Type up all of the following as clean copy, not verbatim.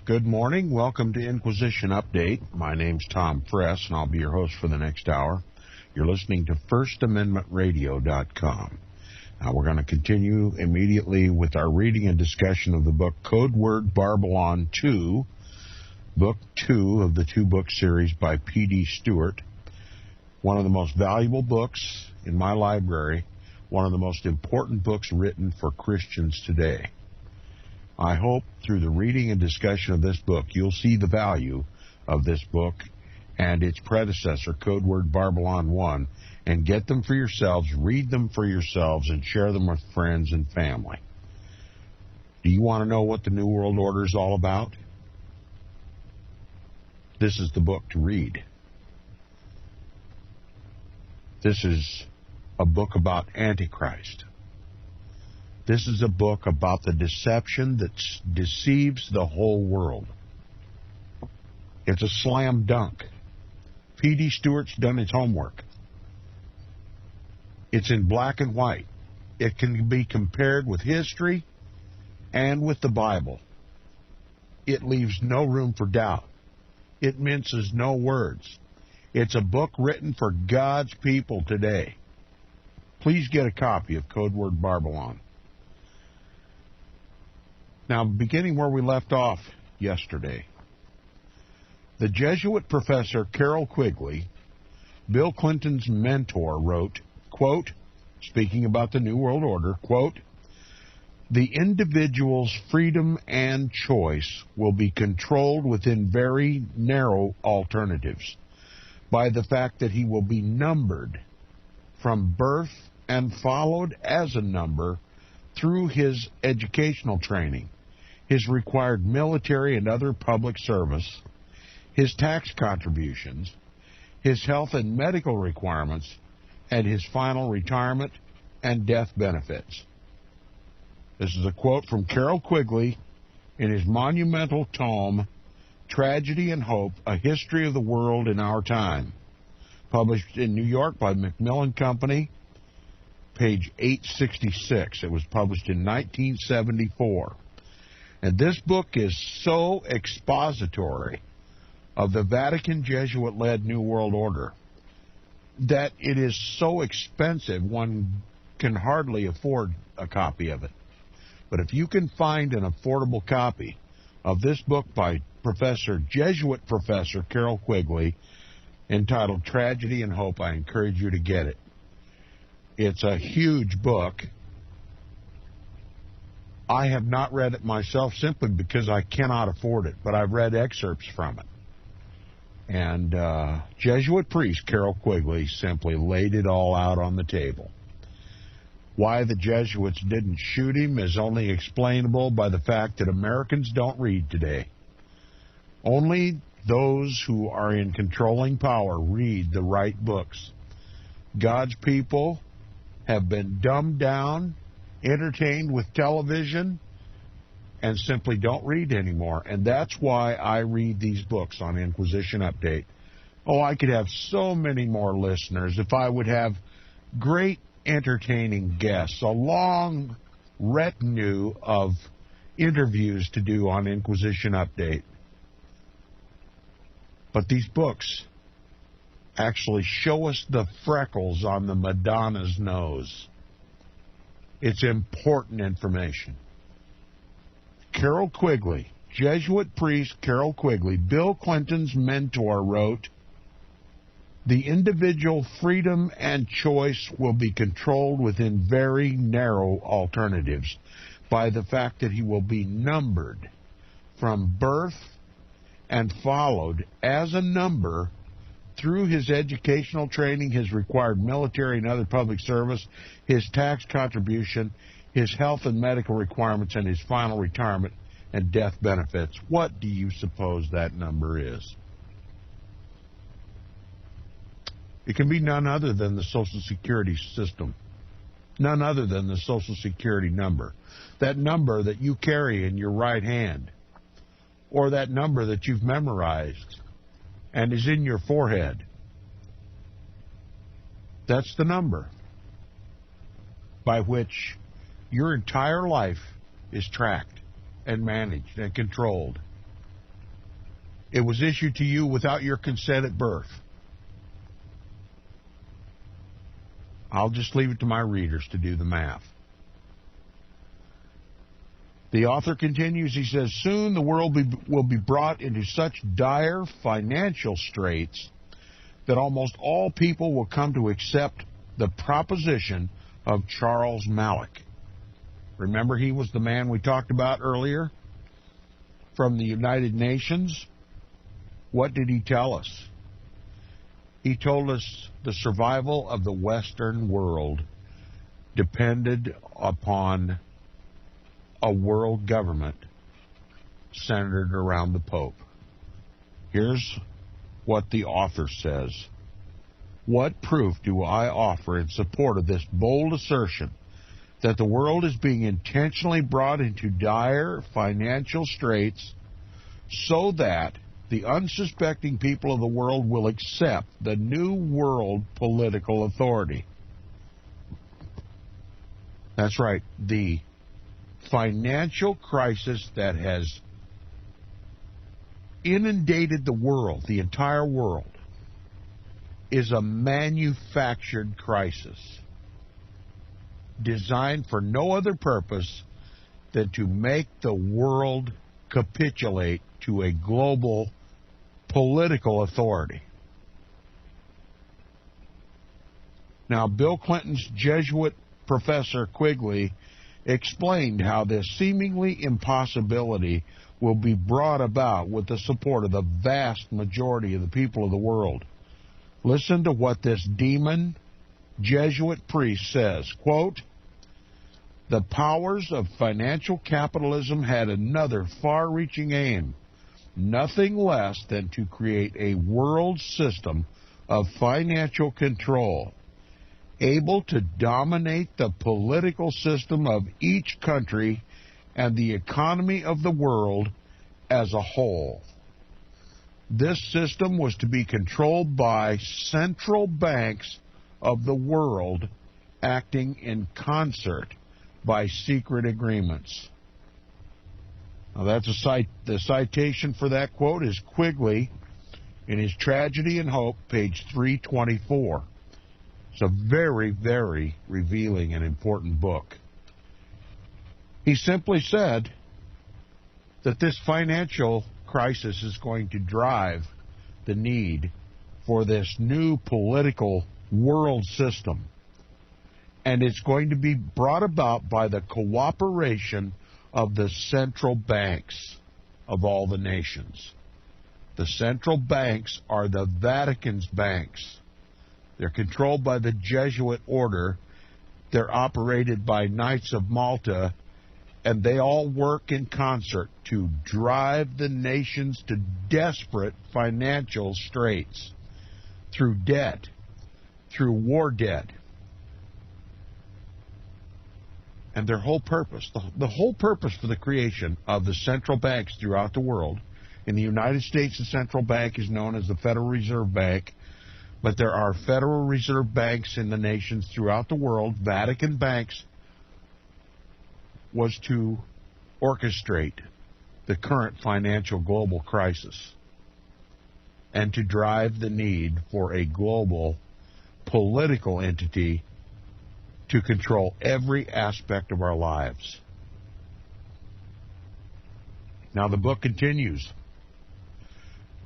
Good morning. Welcome to Inquisition Update. My name's Tom Fress, and I'll be your host for the next hour. You're listening to FirstAmendmentRadio.com. Now, we're going to continue immediately with our reading and discussion of the book Codeword Barbelon 2, Book 2 of the two-book series by P.D. Stewart. One of the most valuable books in my library, one of the most important books written for Christians today. I hope through the reading and discussion of this book, you'll see the value of this book and its predecessor, Codeword Barbelon 1, and get them for yourselves, read them for yourselves, and share them with friends and family. Do you want to know what the New World Order is all about? This is the book to read. This is a book about Antichrist. This is a book about the deception that deceives the whole world. It's a slam dunk. P.D. Stewart's done his homework. It's in black and white. It can be compared with history and with the Bible. It leaves no room for doubt. It minces no words. It's a book written for God's people today. Please get a copy of Codeword Barbelon. Now, beginning where we left off yesterday, the Jesuit professor Carroll Quigley, Bill Clinton's mentor, wrote, quote, speaking about the New World Order, quote, "The individual's freedom and choice will be controlled within very narrow alternatives by the fact that he will be numbered from birth and followed as a number through his educational training, his required military and other public service, his tax contributions, his health and medical requirements, and his final retirement and death benefits." This is a quote from Carroll Quigley in his monumental tome, Tragedy and Hope, A History of the World in Our Time, published in New York by Macmillan Company, page 866. It was published in 1974. And this book is so expository of the Vatican Jesuit-led New World Order that it is so expensive one can hardly afford a copy of it. But if you can find an affordable copy of this book by Jesuit Professor Carroll Quigley, entitled Tragedy and Hope, I encourage you to get it. It's a huge book. I have not read it myself simply because I cannot afford it, but I've read excerpts from it. And Jesuit priest Carroll Quigley simply laid it all out on the table. Why the Jesuits didn't shoot him is only explainable by the fact that Americans don't read today. Only those who are in controlling power read the right books. God's people have been dumbed down, entertained with television, and simply don't read anymore. And that's why I read these books on Inquisition Update. Oh, I could have so many more listeners if I would have great entertaining guests, a long retinue of interviews to do on Inquisition Update. But these books actually show us the freckles on the Madonna's nose. It's important information. Carroll Quigley, Jesuit priest Carroll Quigley, Bill Clinton's mentor, wrote, "The individual freedom and choice will be controlled within very narrow alternatives by the fact that he will be numbered from birth and followed as a number through his educational training, his required military and other public service, his tax contribution, his health and medical requirements, and his final retirement and death benefits." What do you suppose that number is? It can be none other than the Social Security system, none other than the Social Security number, that number that you carry in your right hand, or that number that you've memorized and is in your forehead. That's the number by which your entire life is tracked and managed and controlled. It was issued to you without your consent at birth. I'll just leave it to my readers to do the math. The author continues, he says, soon the world will be brought into such dire financial straits that almost all people will come to accept the proposition of Charles Malik. Remember, he was the man we talked about earlier from the United Nations? What did he tell us? He told us the survival of the Western world depended upon a world government centered around the Pope. Here's what the author says. What proof do I offer in support of this bold assertion that the world is being intentionally brought into dire financial straits so that the unsuspecting people of the world will accept the new world political authority? That's right. The financial crisis that has inundated the world, the entire world, is a manufactured crisis designed for no other purpose than to make the world capitulate to a global political authority. Now, Bill Clinton's Jesuit professor Quigley explained how this seemingly impossibility will be brought about with the support of the vast majority of the people of the world. Listen to what this demon Jesuit priest says. Quote, the powers of financial capitalism had another far-reaching aim, nothing less than to create a world system of financial control, able to dominate the political system of each country and the economy of the world as a whole. This system was to be controlled by central banks of the world acting in concert by secret agreements. Now that's the citation for that quote is Quigley in his Tragedy and Hope, page 324. It's a very, very revealing and important book. He simply said that this financial crisis is going to drive the need for this new political world system. And it's going to be brought about by the cooperation of the central banks of all the nations. The central banks are the Vatican's banks. They're controlled by the Jesuit order. They're operated by Knights of Malta. And they all work in concert to drive the nations to desperate financial straits through debt, through war debt. And their whole purpose, the whole purpose for the creation of the central banks throughout the world, in the United States, the central bank is known as the Federal Reserve Bank, but there are Federal Reserve banks in the nations throughout the world. Vatican banks was to orchestrate the current financial global crisis and to drive the need for a global political entity to control every aspect of our lives. Now the book continues.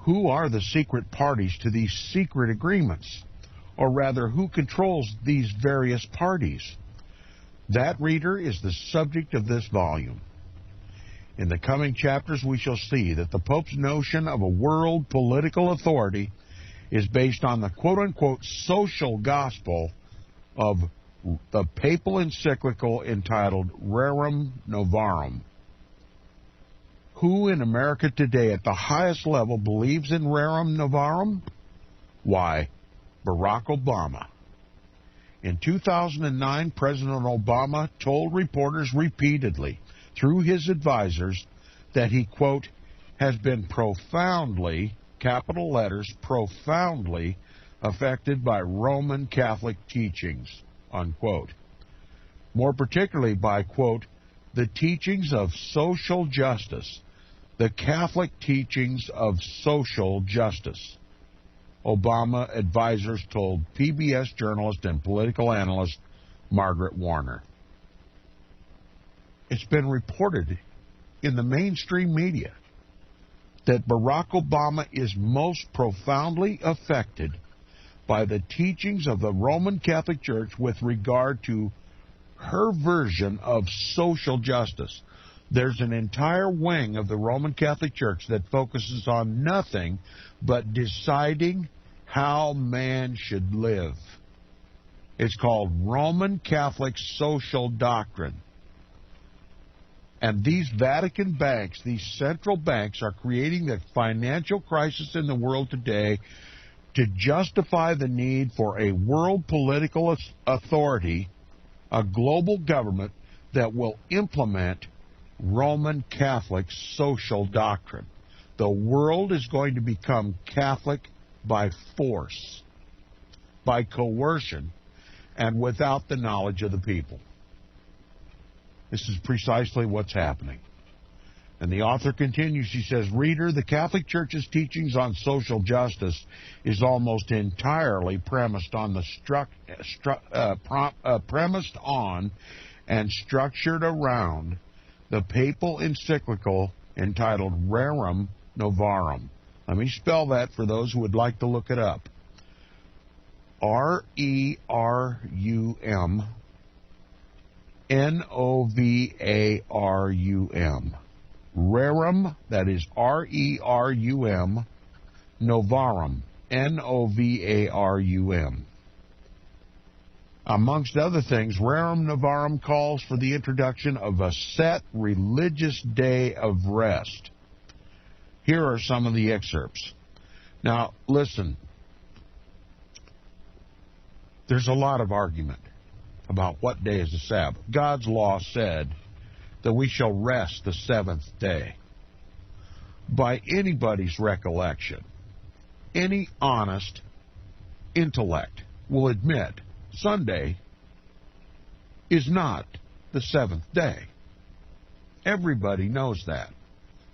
Who are the secret parties to these secret agreements? Or rather, who controls these various parties? That, reader, is the subject of this volume. In the coming chapters, we shall see that the Pope's notion of a world political authority is based on the quote-unquote social gospel of the papal encyclical entitled Rerum Novarum. Who in America today at the highest level believes in Rerum Novarum? Why, Barack Obama. In 2009, President Obama told reporters repeatedly, through his advisors, that he, quote, has been profoundly, capital letters, profoundly affected by Roman Catholic teachings, unquote. More particularly by, quote, the teachings of social justice the Catholic teachings of social justice, Obama advisors told PBS journalist and political analyst Margaret Warner. It's been reported in the mainstream media that Barack Obama is most profoundly affected by the teachings of the Roman Catholic Church with regard to her version of social justice. There's an entire wing of the Roman Catholic Church that focuses on nothing but deciding how man should live. It's called Roman Catholic Social Doctrine. And these Vatican banks, these central banks, are creating the financial crisis in the world today to justify the need for a world political authority, a global government that will implement Roman Catholic social doctrine. The world is going to become Catholic by force, by coercion, and without the knowledge of the people. This is precisely what's happening. And the author continues, she says, "Reader, the Catholic Church's teachings on social justice is almost entirely premised on and structured around the papal encyclical entitled Rerum Novarum." Let me spell that for those who would like to look it up. RERUM NOVARUM. Rerum, that is RERUM, Novarum, NOVARUM. Amongst other things, Rerum Novarum calls for the introduction of a set religious day of rest. Here are some of the excerpts. Now, listen, there's a lot of argument about what day is the Sabbath. God's law said that we shall rest the seventh day. By anybody's recollection, any honest intellect will admit Sunday is not the seventh day. Everybody knows that.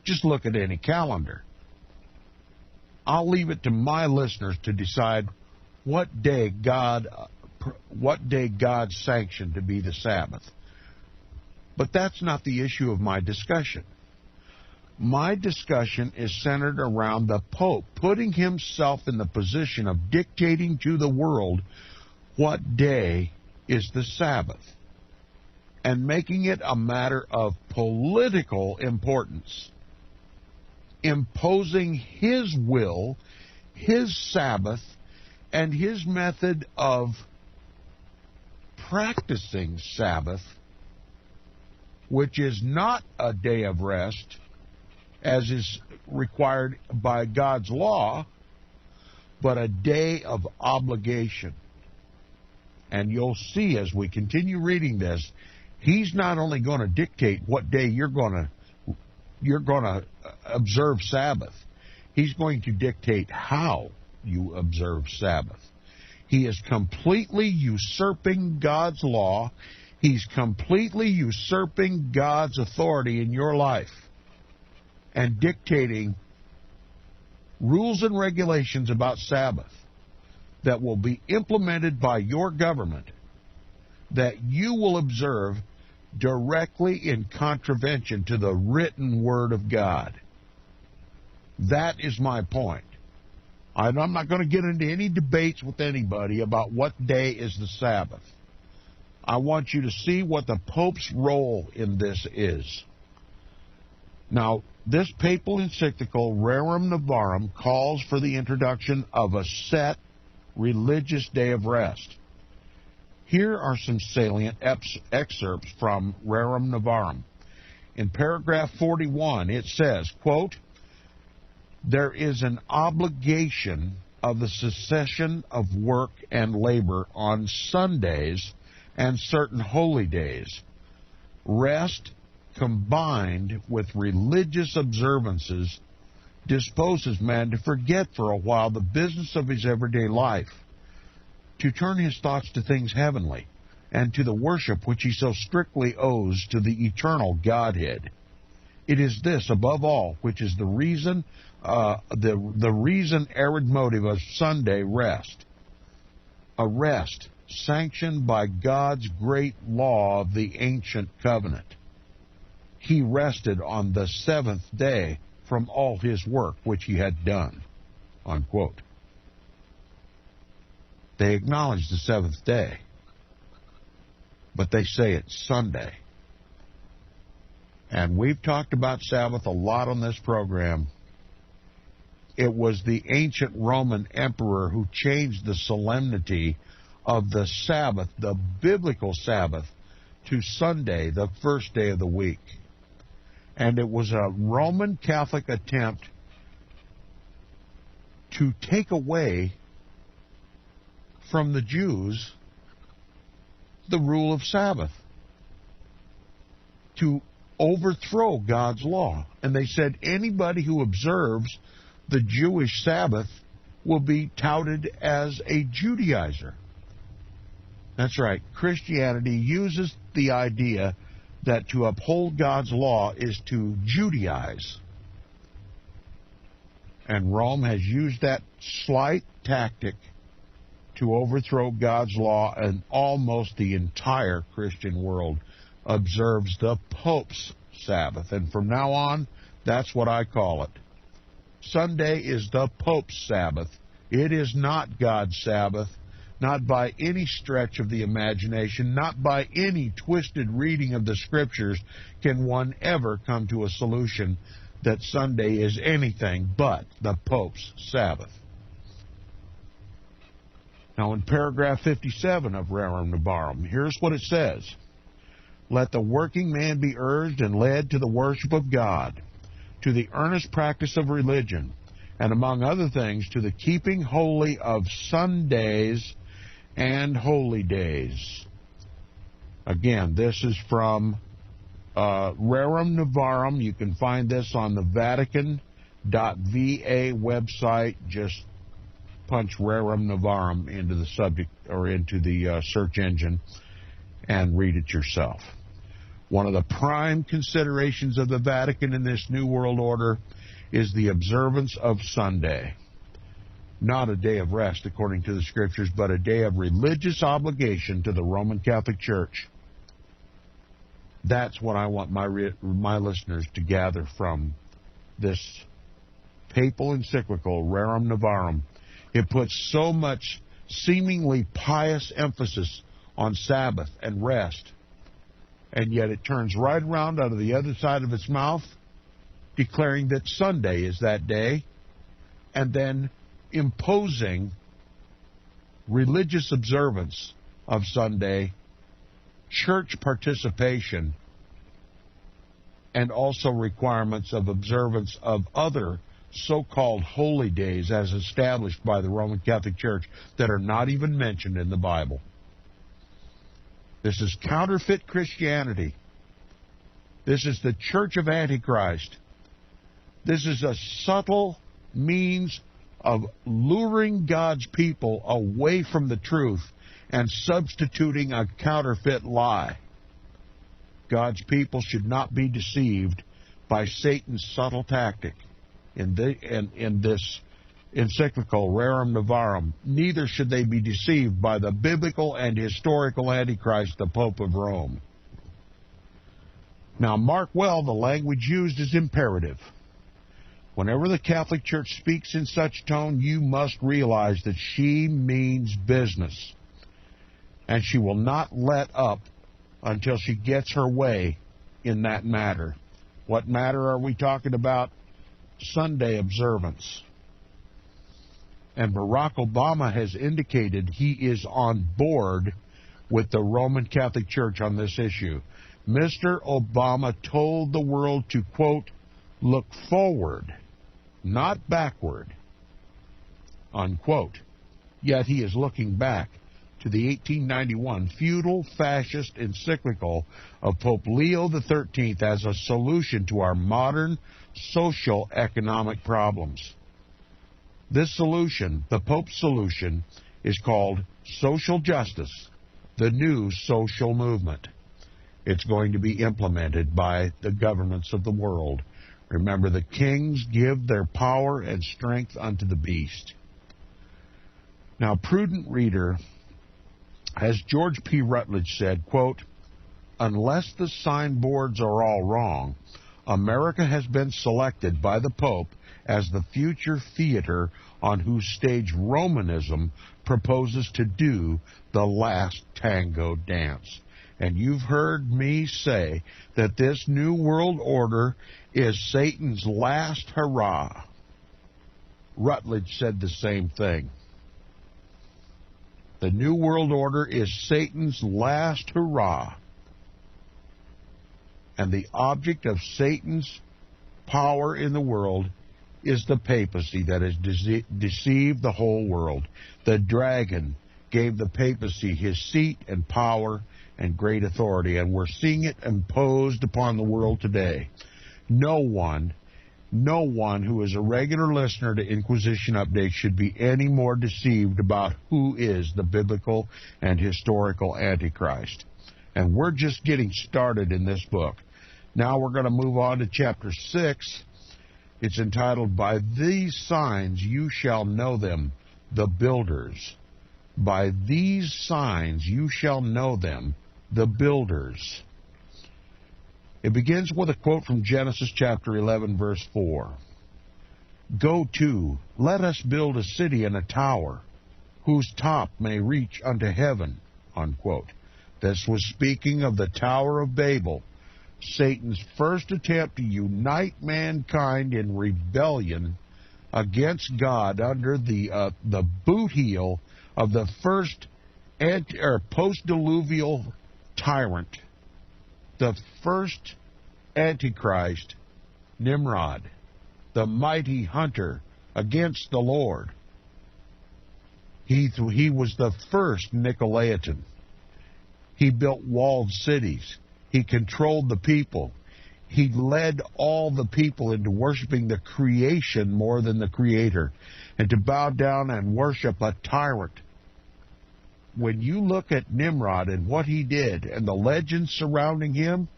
Just look at any calendar. I'll leave it to my listeners to decide what day God sanctioned to be the Sabbath. But that's not the issue of my discussion. My discussion is centered around the Pope putting himself in the position of dictating to the world what day is the Sabbath and making it a matter of political importance, imposing his will, his Sabbath, and his method of practicing Sabbath, which is not a day of rest, as is required by God's law, but a day of obligation. And you'll see as we continue reading this, he's not only going to dictate what day you're going to observe Sabbath, he's going to dictate how you observe Sabbath. He is completely usurping God's law. He's completely usurping God's authority in your life and dictating rules and regulations about Sabbath that will be implemented by your government that you will observe directly in contravention to the written Word of God. That is my point. I'm not going to get into any debates with anybody about what day is the Sabbath. I want you to see what the Pope's role in this is. Now, this papal encyclical, Rerum Novarum, calls for the introduction of a set religious day of rest. Here are some salient excerpts from Rerum Novarum. In paragraph 41, it says, quote, "There is an obligation of the cessation of work and labor on Sundays and certain holy days. Rest combined with religious observances disposes man to forget for a while the business of his everyday life, to turn his thoughts to things heavenly, and to the worship which he so strictly owes to the eternal Godhead. It is this, above all, which is the reason, the reason arid motive of Sunday rest. A rest sanctioned by God's great law of the ancient covenant. He rested on the seventh day from all his work which he had done. Unquote. They acknowledge the seventh day, but they say it's Sunday. And we've talked about Sabbath a lot on this program. It was the ancient Roman emperor who changed the solemnity of the Sabbath, the biblical Sabbath, to Sunday, the first day of the week. And it was a Roman Catholic attempt to take away from the Jews the rule of Sabbath, to overthrow God's law. And they said anybody who observes the Jewish Sabbath will be touted as a Judaizer. That's right. Christianity uses the idea that to uphold God's law is to Judaize. And Rome has used that slight tactic to overthrow God's law, and almost the entire Christian world observes the Pope's Sabbath. And from now on, that's what I call it. Sunday is the Pope's Sabbath. It is not God's Sabbath, not by any stretch of the imagination, not by any twisted reading of the Scriptures can one ever come to a solution that Sunday is anything but the Pope's Sabbath. Now, in paragraph 57 of Rerum Novarum, here's what it says. Let the working man be urged and led to the worship of God, to the earnest practice of religion, and among other things, to the keeping holy of Sundays and holy days. Again, this is from Rerum Novarum. You can find this on the Vatican.va website. Just punch Rerum Novarum into the subject or into the search engine and read it yourself. One of the prime considerations of the Vatican in this New World Order is the observance of Sunday. Not a day of rest, according to the Scriptures, but a day of religious obligation to the Roman Catholic Church. That's what I want my listeners to gather from this papal encyclical, Rerum Novarum. It puts so much seemingly pious emphasis on Sabbath and rest, and yet it turns right around out of the other side of its mouth, declaring that Sunday is that day, and then imposing religious observance of Sunday, church participation, and also requirements of observance of other so-called holy days as established by the Roman Catholic Church that are not even mentioned in the Bible. This is counterfeit Christianity. This is the Church of Antichrist. This is a subtle means of luring God's people away from the truth and substituting a counterfeit lie. God's people should not be deceived by Satan's subtle tactic. In this encyclical, Rerum Novarum, neither should they be deceived by the biblical and historical Antichrist, the Pope of Rome. Now, mark well, the language used is imperative. Whenever the Catholic Church speaks in such tone, you must realize that she means business. And she will not let up until she gets her way in that matter. What matter are we talking about? Sunday observance. And Barack Obama has indicated he is on board with the Roman Catholic Church on this issue. Mr. Obama told the world to, quote, look forward, not backward, unquote. Yet he is looking back to the 1891 feudal fascist encyclical of Pope Leo XIII as a solution to our modern social economic problems. This solution, the Pope's solution, is called social justice, the new social movement. It's going to be implemented by the governments of the world. Remember, the kings give their power and strength unto the beast. Now, prudent reader, as George P. Rutledge said, quote, unless the signboards are all wrong, America has been selected by the Pope as the future theater on whose stage Romanism proposes to do the last tango dance. And you've heard me say that this New World Order is Satan's last hurrah. Rutledge said the same thing. The New World Order is Satan's last hurrah. And the object of Satan's power in the world is the papacy that has deceived the whole world. The dragon gave the papacy his seat and power and great authority, and we're seeing it imposed upon the world today. No one who is a regular listener to Inquisition Update should be any more deceived about who is the biblical and historical Antichrist. And we're just getting started in this book. Now we're going to move on to chapter 6. It's entitled, By These Signs You Shall Know Them, the Builders. By these signs you shall know them, the builders. It begins with a quote from Genesis chapter 11, verse 4. Go to, let us build a city and a tower, whose top may reach unto heaven, unquote. This was speaking of the Tower of Babel, Satan's first attempt to unite mankind in rebellion against God under the boot heel of the first post-diluvial tyrant, the first Antichrist, Nimrod, the mighty hunter against the Lord. He was the first Nicolaitan. He built walled cities. He controlled the people. He led all the people into worshiping the creation more than the Creator, and to bow down and worship a tyrant. When you look at Nimrod and what he did and the legends surrounding him,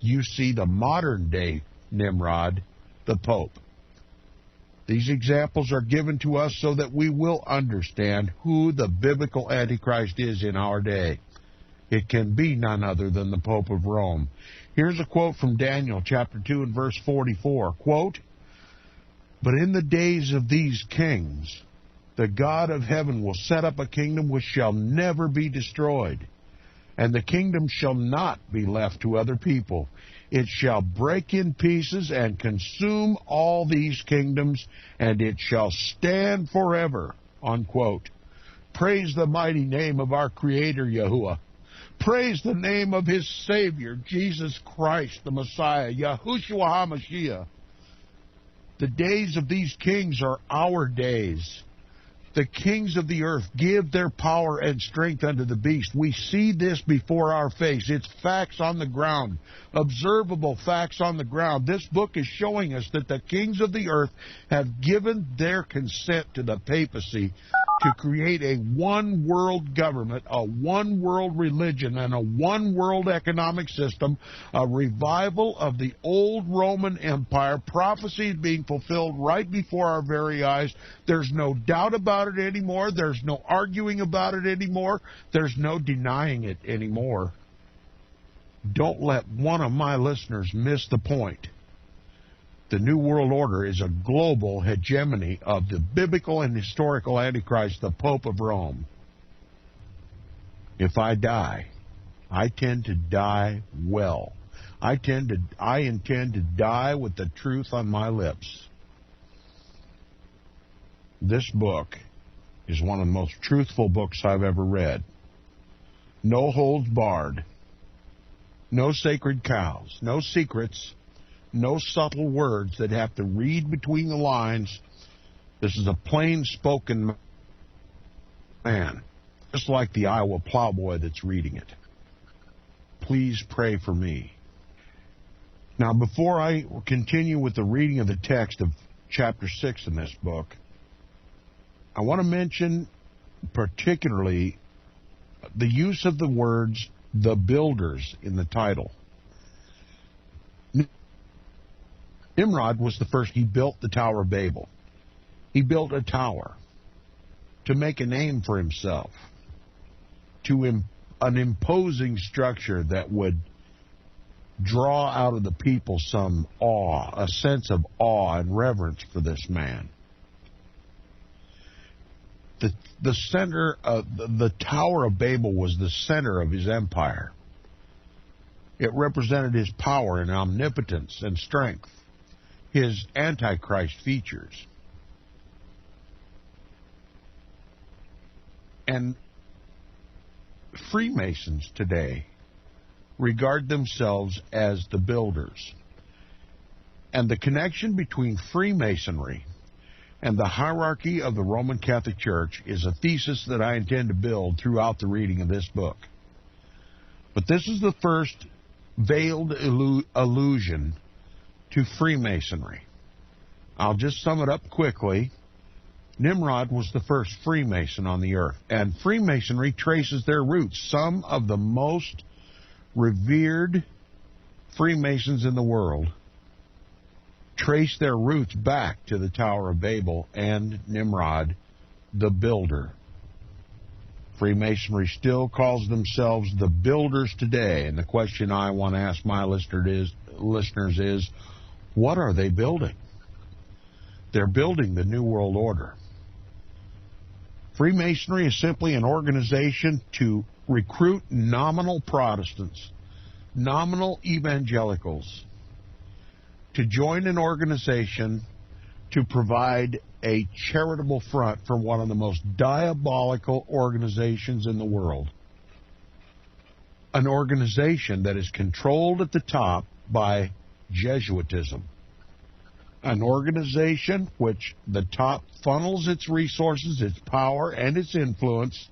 you see the modern-day Nimrod, the Pope. These examples are given to us so that we will understand who the biblical Antichrist is in our day. It can be none other than the Pope of Rome. Here's a quote from Daniel chapter 2 and verse 44. Quote, But in the days of these kings, the God of heaven will set up a kingdom which shall never be destroyed, and the kingdom shall not be left to other people. It shall break in pieces and consume all these kingdoms, and it shall stand forever, unquote. Praise the mighty name of our Creator, Yahuwah. Praise the name of His Savior, Jesus Christ, the Messiah, Yahushua HaMashiach. The days of these kings are our days. The kings of the earth give their power and strength unto the beast. We see this before our face. It's facts on the ground, observable facts on the ground. This book is showing us that the kings of the earth have given their consent to the papacy to create a one-world government, a one-world religion, and a one-world economic system, a revival of the old Roman Empire, prophecies being fulfilled right before our very eyes. There's no doubt about it anymore. There's no arguing about it anymore. There's no denying it anymore. Don't let one of my listeners miss the point. The New World Order is a global hegemony of the biblical and historical Antichrist, the Pope of Rome. If I die, I tend to die well. I intend to die with the truth on my lips. This book is one of the most truthful books I've ever read. No holds barred. No sacred cows. No secrets. No subtle words that have to read between the lines. This is a plain-spoken man, just like the Iowa plowboy that's reading it. Please pray for me. Now, before I continue with the reading of the text of chapter 6 in this book, I want to mention particularly the use of the words the builders in the title. Nimrod was the first. He built the Tower of Babel. He built a tower to make a name for himself, to an imposing structure that would draw out of the people some awe, a sense of awe and reverence for this man. The center of the Tower of Babel was the center of his empire. It represented his power and omnipotence and strength, his Antichrist features. And Freemasons today regard themselves as the builders. And the connection between Freemasonry and the hierarchy of the Roman Catholic Church is a thesis that I intend to build throughout the reading of this book. But this is the first veiled allusion to Freemasonry. I'll just sum it up quickly. Nimrod was the first Freemason on the earth, and Freemasonry traces their roots. Some of the most revered Freemasons in the world trace their roots back to the Tower of Babel and Nimrod, the builder. Freemasonry still calls themselves the builders today, and the question I want to ask my listeners is, what are they building? They're building the New World Order. Freemasonry is simply an organization to recruit nominal Protestants, nominal evangelicals, to join an organization to provide a charitable front for one of the most diabolical organizations in the world. An organization that is controlled at the top by Jesuitism. An organization which the top funnels its resources, its power, and its influence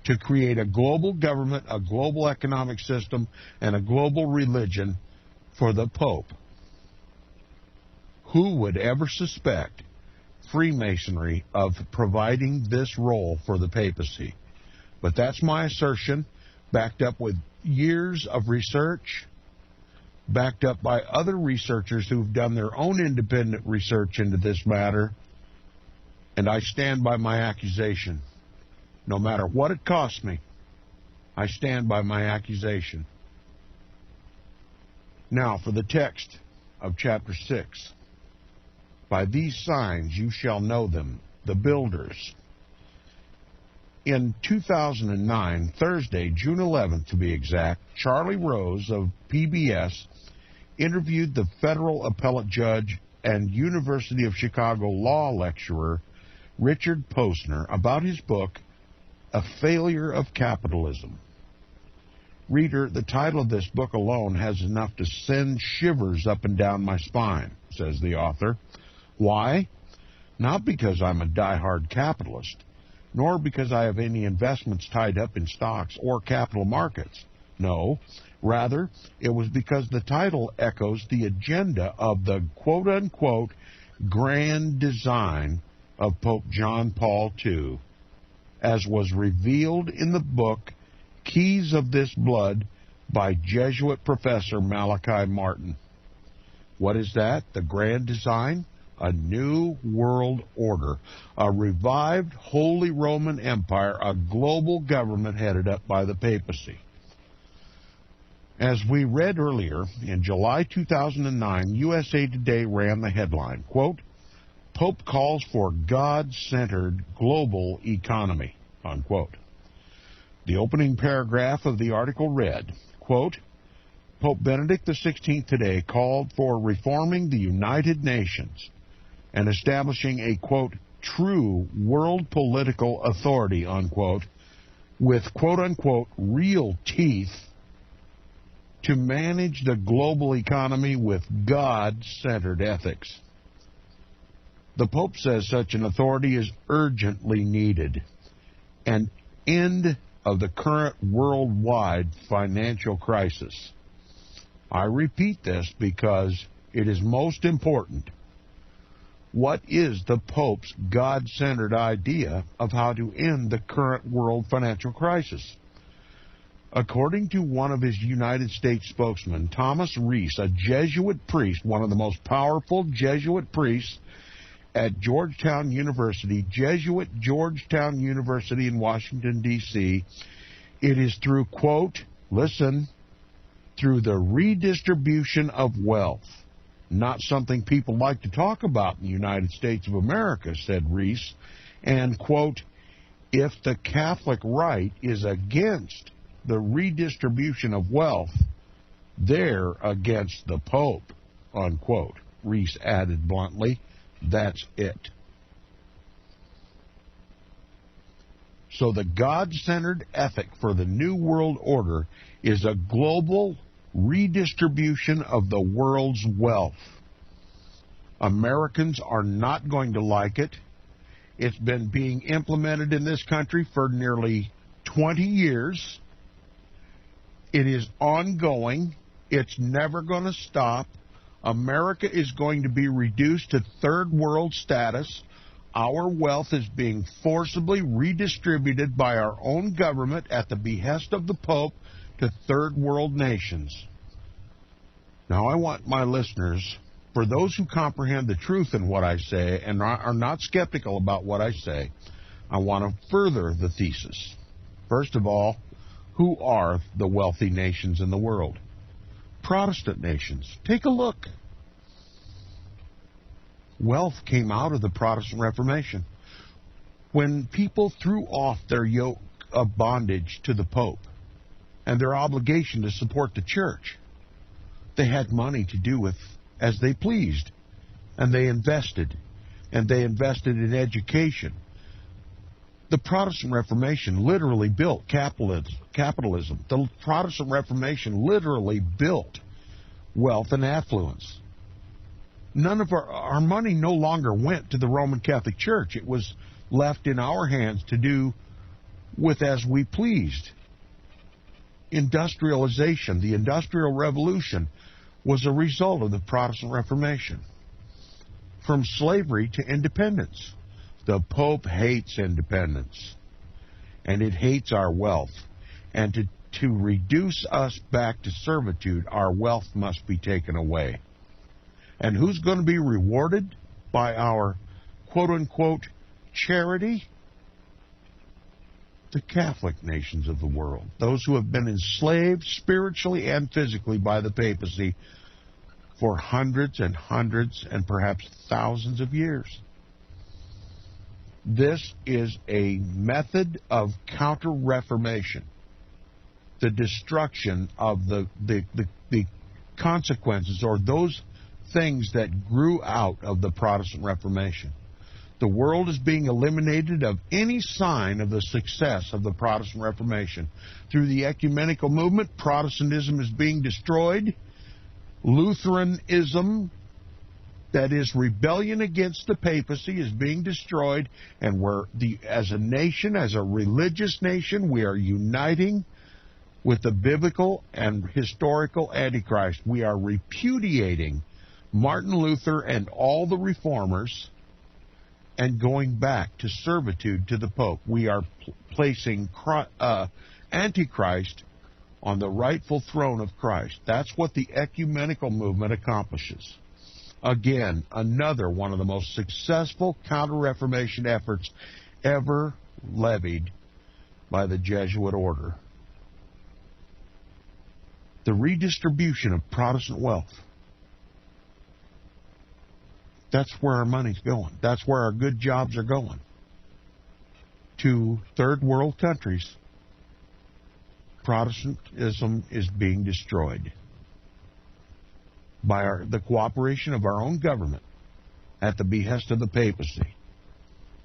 to create a global government, a global economic system, and a global religion for the Pope. Who would ever suspect Freemasonry of providing this role for the papacy? But that's my assertion, backed up with years of research, backed up by other researchers who've done their own independent research into this matter, and I stand by my accusation. No matter what it costs me, I stand by my accusation. Now, for the text of chapter 6. By these signs you shall know them, the builders. In 2009, Thursday, June 11th to be exact, Charlie Rose of PBS interviewed the federal appellate judge and University of Chicago law lecturer Richard Posner about his book, A Failure of Capitalism. Reader, the title of this book alone has enough to send shivers up and down my spine, says the author. Why? Not because I'm a diehard capitalist, nor because I have any investments tied up in stocks or capital markets. No, rather, it was because the title echoes the agenda of the quote-unquote grand design of Pope John Paul II, as was revealed in the book Keys of This Blood by Jesuit professor Malachi Martin. What is that? The grand design? A new world order, a revived Holy Roman Empire, a global government headed up by the papacy. As we read earlier, in July 2009, USA Today ran the headline, quote, Pope calls for God-centered global economy, unquote. The opening paragraph of the article read, quote, Pope Benedict XVI today called for reforming the United Nations and establishing a, quote, true world political authority, unquote, with, quote, unquote, real teeth to manage the global economy with God-centered ethics. The Pope says such an authority is urgently needed. An end of the current worldwide financial crisis. I repeat this because it is most important. What is the Pope's God-centered idea of how to end the current world financial crisis? According to one of his United States spokesmen, Thomas Reese, a Jesuit priest, one of the most powerful Jesuit priests at Georgetown University, Jesuit Georgetown University in Washington, D.C., it is through, quote, listen, through the redistribution of wealth. Not something people like to talk about in the United States of America, said Reese. And, quote, if the Catholic right is against the redistribution of wealth, they're against the Pope, unquote. Reese added bluntly, that's it. So the God-centered ethic for the New World Order is a global redistribution of the world's wealth. Americans are not going to like it. It's been being implemented in this country for nearly 20 years. It is ongoing. It's never going to stop. America is going to be reduced to third world status. Our wealth is being forcibly redistributed by our own government at the behest of the Pope to third world nations. Now, I want my listeners, for those who comprehend the truth in what I say and are not skeptical about what I say, I want to further the thesis. First of all, who are the wealthy nations in the world? Protestant nations. Take a look. Wealth came out of the Protestant Reformation. When people threw off their yoke of bondage to the Pope and their obligation to support the church, they had money to do with as they pleased, and they invested in education. The Protestant Reformation literally built capitalism. The Protestant Reformation literally built wealth and affluence. None of our money no longer went to the Roman Catholic Church. It was left in our hands to do with as we pleased. Industrialization, the Industrial Revolution, was a result of the Protestant Reformation. From slavery to independence. The Pope hates independence, and it hates our wealth. And to reduce us back to servitude, our wealth must be taken away. And who's going to be rewarded by our quote-unquote charity? The Catholic nations of the world, those who have been enslaved spiritually and physically by the papacy for hundreds and hundreds and perhaps thousands of years. This is a method of counter-reformation, the destruction of the consequences or those things that grew out of the Protestant Reformation. The world is being eliminated of any sign of the success of the Protestant Reformation. Through the ecumenical movement, Protestantism is being destroyed. Lutheranism, that is rebellion against the papacy, is being destroyed. And as a nation, as a religious nation, we are uniting with the biblical and historical Antichrist. We are repudiating Martin Luther and all the reformers and going back to servitude to the Pope. We are placing Antichrist on the rightful throne of Christ. That's what the ecumenical movement accomplishes. Again, another one of the most successful counter-reformation efforts ever levied by the Jesuit order. The redistribution of Protestant wealth. That's where our money's going. That's where our good jobs are going. To third world countries. Protestantism is being destroyed by the cooperation of our own government at the behest of the papacy.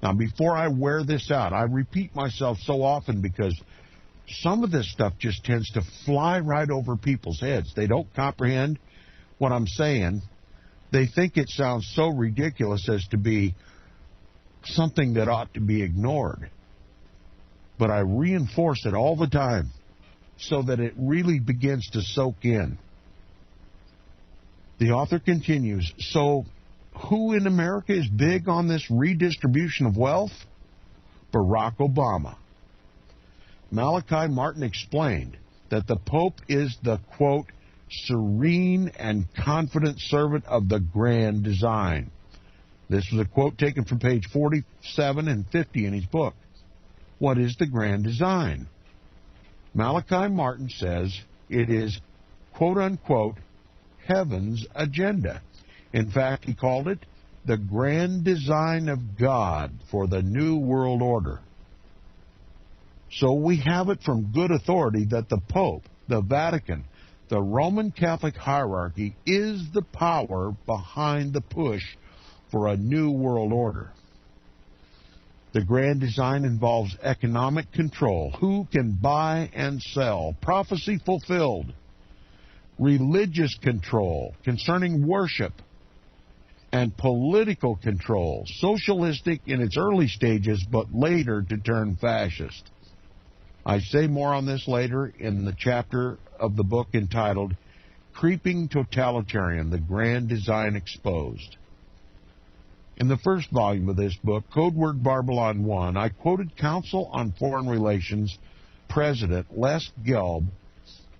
Now, before I wear this out, I repeat myself so often because some of this stuff just tends to fly right over people's heads. They don't comprehend what I'm saying. They think it sounds so ridiculous as to be something that ought to be ignored. But I reinforce it all the time so that it really begins to soak in. The author continues, so who in America is big on this redistribution of wealth? Barack Obama. Malachi Martin explained, that the Pope is the, quote, serene and confident servant of the grand design. This was a quote taken from page 47 and 50 in his book. What is the grand design? Malachi Martin says it is, quote unquote, heaven's agenda. In fact, he called it the grand design of God for the New World Order. So we have it from good authority that the Pope, the Vatican, the Roman Catholic hierarchy is the power behind the push for a new world order. The grand design involves economic control, who can buy and sell, prophecy fulfilled, religious control concerning worship, and political control, socialistic in its early stages, but later to turn fascist. I say more on this later in the chapter of the book entitled Creeping Totalitarian, the Grand Design Exposed. In the first volume of this book, Codeword Barbelon 1, I quoted Council on Foreign Relations President Les Gelb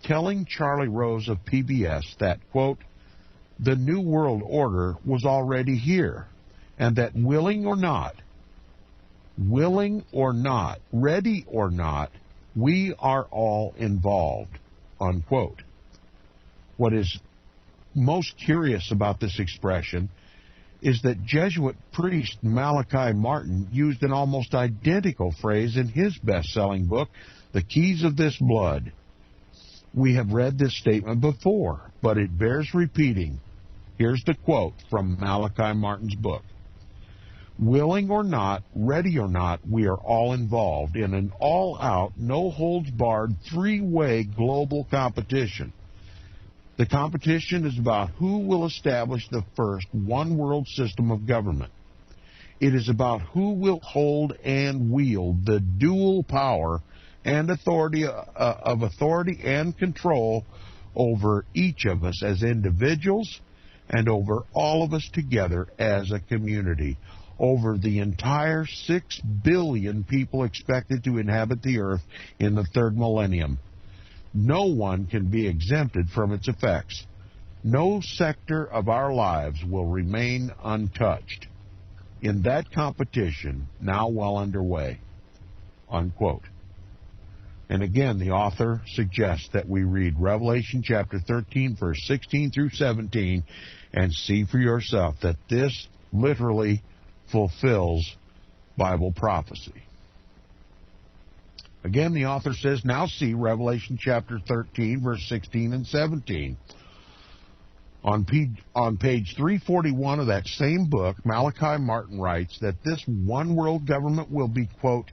telling Charlie Rose of PBS that, quote, the New World Order was already here, and that willing or not, ready or not, we are all involved, unquote. What is most curious about this expression is that Jesuit priest Malachi Martin used an almost identical phrase in his best-selling book, The Keys of This Blood. We have read this statement before, but it bears repeating. Here's the quote from Malachi Martin's book. Willing or not, ready or not, we are all involved in an all-out, no-holds-barred, three-way global competition. The competition is about who will establish the first one-world system of government. It is about who will hold and wield the dual power and authority and control over each of us as individuals and over all of us together as a community, over the entire 6 billion people expected to inhabit the earth in the third millennium. No one can be exempted from its effects. No sector of our lives will remain untouched in that competition now well underway, unquote. And again, the author suggests that we read Revelation chapter 13, verse 16 through 17, and see for yourself that this literally fulfills Bible prophecy. Again, the author says, now see Revelation chapter 13, verse 16 and 17. On page 341 of that same book, Malachi Martin writes that this one-world government will be, quote,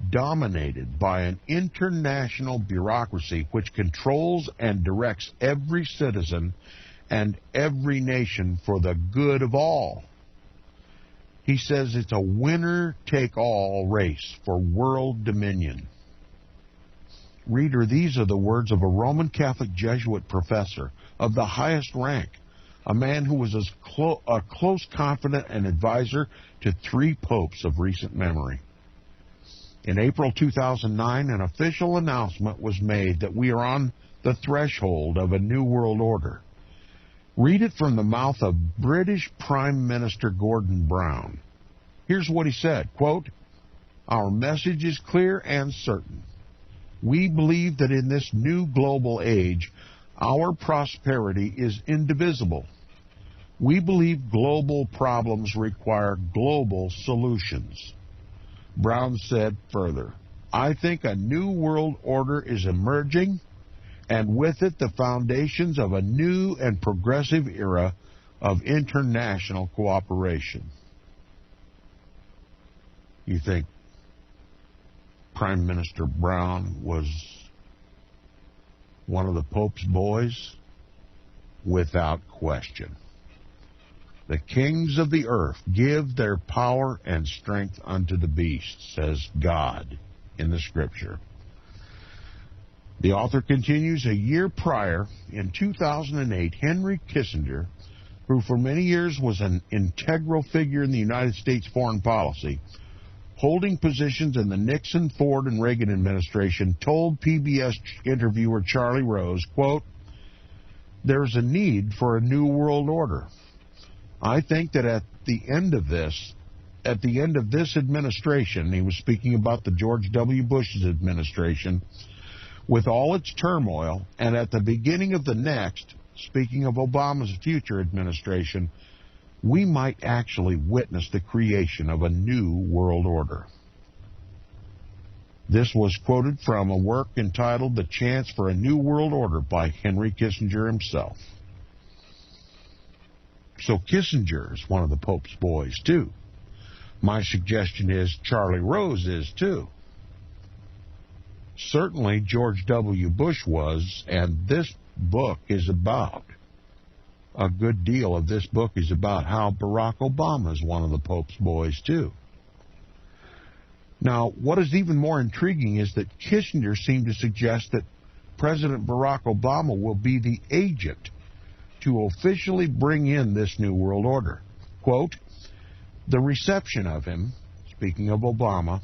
dominated by an international bureaucracy which controls and directs every citizen and every nation for the good of all. He says it's a winner-take-all race for world dominion. Reader, these are the words of a Roman Catholic Jesuit professor of the highest rank, a man who was a close confidant and advisor to 3 popes of recent memory. In April 2009, an official announcement was made that we are on the threshold of a new world order. Read it from the mouth of British Prime Minister Gordon Brown. Here's what he said, quote, our message is clear and certain. We believe that in this new global age, our prosperity is indivisible. We believe global problems require global solutions. Brown said further, I think a new world order is emerging, and with it the foundations of a new and progressive era of international cooperation. You think Prime Minister Brown was one of the Pope's boys? Without question. The kings of the earth give their power and strength unto the beast, says God in the Scripture. The author continues, a year prior, in 2008, Henry Kissinger, who for many years was an integral figure in the United States foreign policy, holding positions in the Nixon, Ford, and Reagan administration, told PBS interviewer Charlie Rose, quote, "There's a need for a new world order. I think that at the end of this administration," he was speaking about the George W. Bush's administration, "with all its turmoil, and at the beginning of the next," speaking of Obama's future administration, "we might actually witness the creation of a new world order." This was quoted from a work entitled "The Chance for a New World Order" by Henry Kissinger himself. So Kissinger is one of the Pope's boys, too. My suggestion is Charlie Rose is, too. Certainly George W. Bush was, and this book is about, a good deal of this book is about how Barack Obama is one of the Pope's boys, too. Now, what is even more intriguing is that Kissinger seemed to suggest that President Barack Obama will be the agent to officially bring in this new world order. Quote, "The reception of him," speaking of Obama,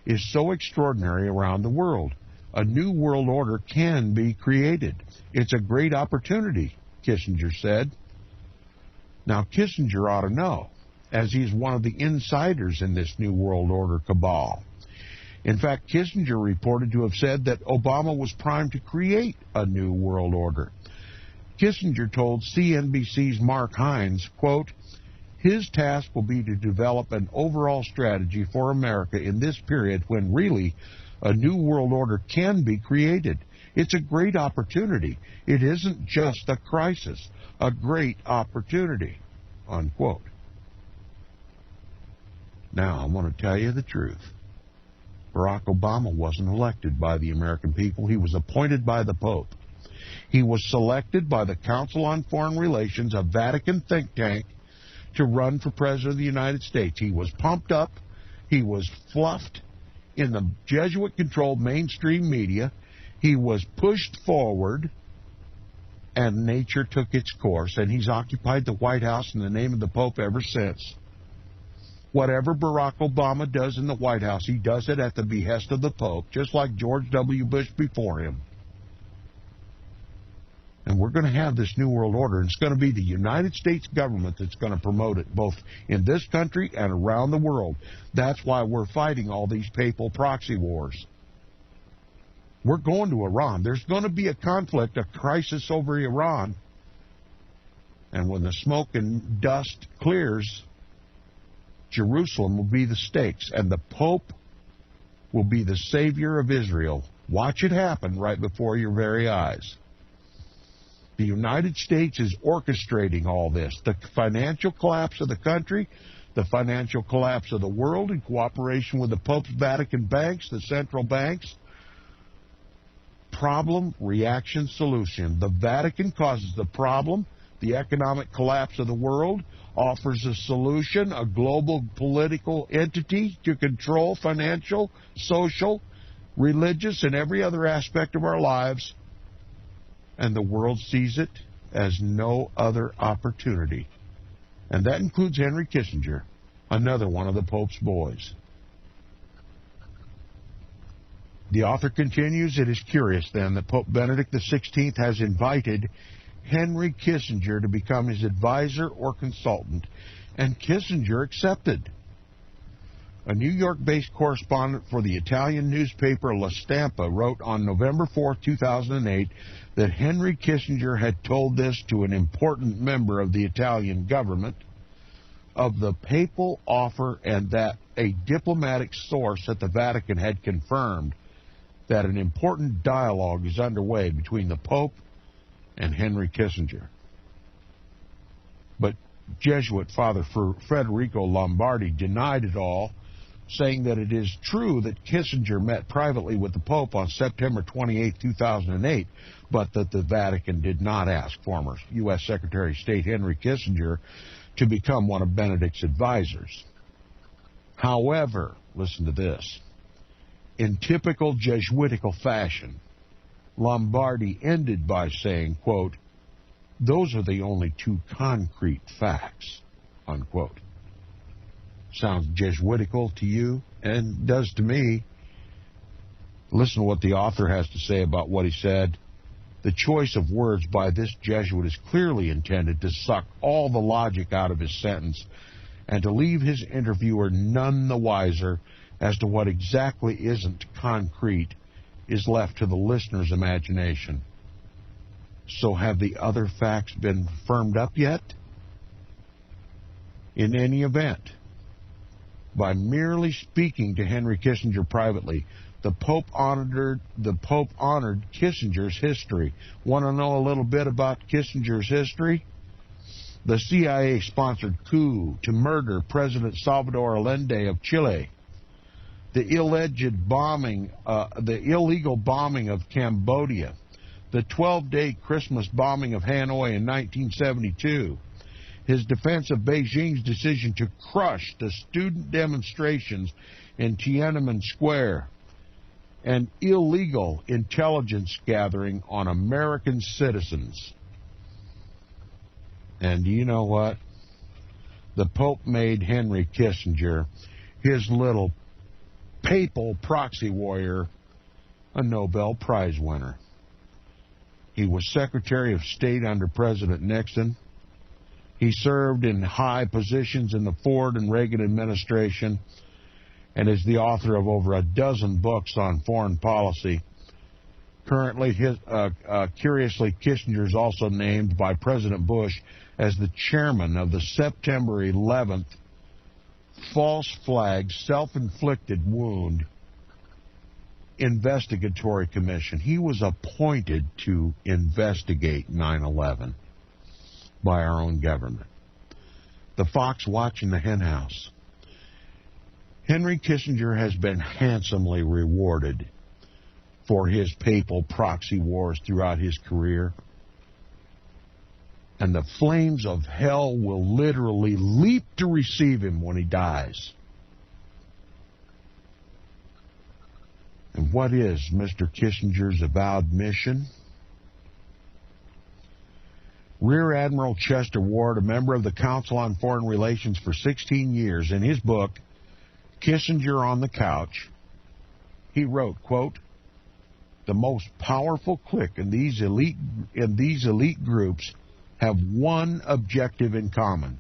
"is so extraordinary around the world. A new world order can be created. It's a great opportunity," Kissinger said. Now, Kissinger ought to know, as he's one of the insiders in this new world order cabal. In fact, Kissinger reported to have said that Obama was primed to create a new world order. Kissinger told CNBC's Mark Hines, quote, "His task will be to develop an overall strategy for America in this period when really a new world order can be created. It's a great opportunity. It isn't just a crisis, a great opportunity," unquote. Now, I'm going to tell you the truth. Barack Obama wasn't elected by the American people. He was appointed by the Pope. He was selected by the Council on Foreign Relations, a Vatican think tank, to run for President of the United States. He was pumped up. He was fluffed in the Jesuit-controlled mainstream media. He was pushed forward, and nature took its course, and he's occupied the White House in the name of the Pope ever since. Whatever Barack Obama does in the White House, he does it at the behest of the Pope, just like George W. Bush before him. And we're going to have this New World Order, and it's going to be the United States government that's going to promote it, both in this country and around the world. That's why we're fighting all these papal proxy wars. We're going to Iran. There's going to be a conflict, a crisis over Iran. And when the smoke and dust clears, Jerusalem will be the stakes, and the Pope will be the savior of Israel. Watch it happen right before your very eyes. The United States is orchestrating all this. The financial collapse of the country, the financial collapse of the world in cooperation with the Pope's Vatican banks, the central banks. Problem, reaction, solution. The Vatican causes the problem. The economic collapse of the world offers a solution, a global political entity to control financial, social, religious, and every other aspect of our lives. And the world sees it as no other opportunity. And that includes Henry Kissinger, another one of the Pope's boys. The author continues, "It is curious, then, that Pope Benedict XVI has invited Henry Kissinger to become his advisor or consultant, and Kissinger accepted." A New York-based correspondent for the Italian newspaper La Stampa wrote on November 4, 2008, that Henry Kissinger had told this to an important member of the Italian government of the papal offer, and that a diplomatic source at the Vatican had confirmed that an important dialogue is underway between the Pope and Henry Kissinger. But Jesuit Father Federico Lombardi denied it all, saying that it is true that Kissinger met privately with the Pope on September 28, 2008, but that the Vatican did not ask former U.S. Secretary of State Henry Kissinger to become one of Benedict's advisors. However, listen to this, in typical Jesuitical fashion, Lombardi ended by saying, quote, "Those are the only two concrete facts," unquote. Sounds Jesuitical to you? and does to me. Listen to what the author has to say about what he said. The choice of words by this Jesuit is clearly intended to suck all the logic out of his sentence and to leave his interviewer none the wiser as to what exactly isn't concrete is left to the listener's imagination. So have the other facts been firmed up yet? In any event, by merely speaking to Henry Kissinger privately, the Pope honored Kissinger's history. Want to know a little bit about Kissinger's history? The CIA-sponsored coup to murder President Salvador Allende of Chile. The illegal bombing of Cambodia. The 12-day Christmas bombing of Hanoi in 1972. His defense of Beijing's decision to crush the student demonstrations in Tiananmen Square. And illegal intelligence gathering on American citizens. And you know what? The Pope made Henry Kissinger, his little papal proxy warrior, a Nobel Prize winner. He was Secretary of State under President Nixon. He served in high positions in the Ford and Reagan administration and is the author of over a dozen books on foreign policy. Currently, curiously, Kissinger is also named by President Bush as the chairman of the September 11th false flag, self-inflicted wound investigatory commission. He was appointed to investigate 9/11 by our own government. The fox watching the hen house. Henry Kissinger has been handsomely rewarded for his papal proxy wars throughout his career. And the flames of hell will literally leap to receive him when he dies. And what is Mr. Kissinger's avowed mission? Rear Admiral Chester Ward, a member of the Council on Foreign Relations for 16 years, in his book, Kissinger on the Couch, he wrote, quote, "The most powerful clique in these elite groups have one objective in common.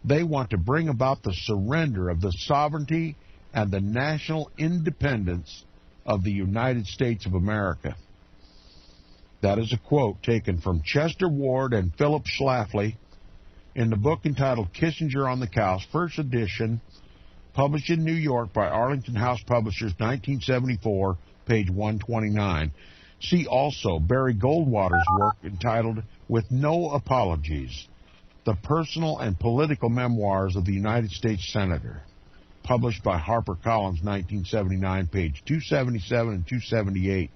They want to bring about the surrender of the sovereignty and the national independence of the United States of America." That is a quote taken from Chester Ward and Philip Schlafly in the book entitled Kissinger on the Couch, first edition, published in New York by Arlington House Publishers, 1974, page 129. See also Barry Goldwater's work entitled With No Apologies, The Personal and Political Memoirs of the United States Senator, published by HarperCollins, 1979, page 277 and 278.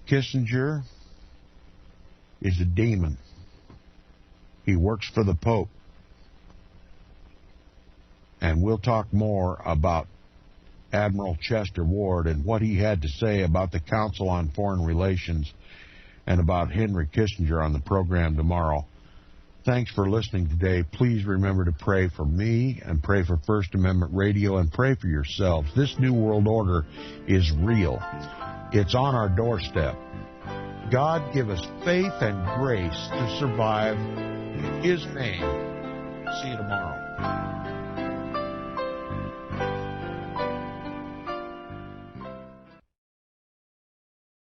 Kissinger is a demon. He works for the Pope. And we'll talk more about Admiral Chester Ward and what he had to say about the Council on Foreign Relations and about Henry Kissinger on the program tomorrow. Thanks for listening today. Please remember to pray for me and pray for First Amendment Radio and pray for yourselves. This New World Order is real. It's on our doorstep. God give us faith and grace to survive in His name. See you tomorrow.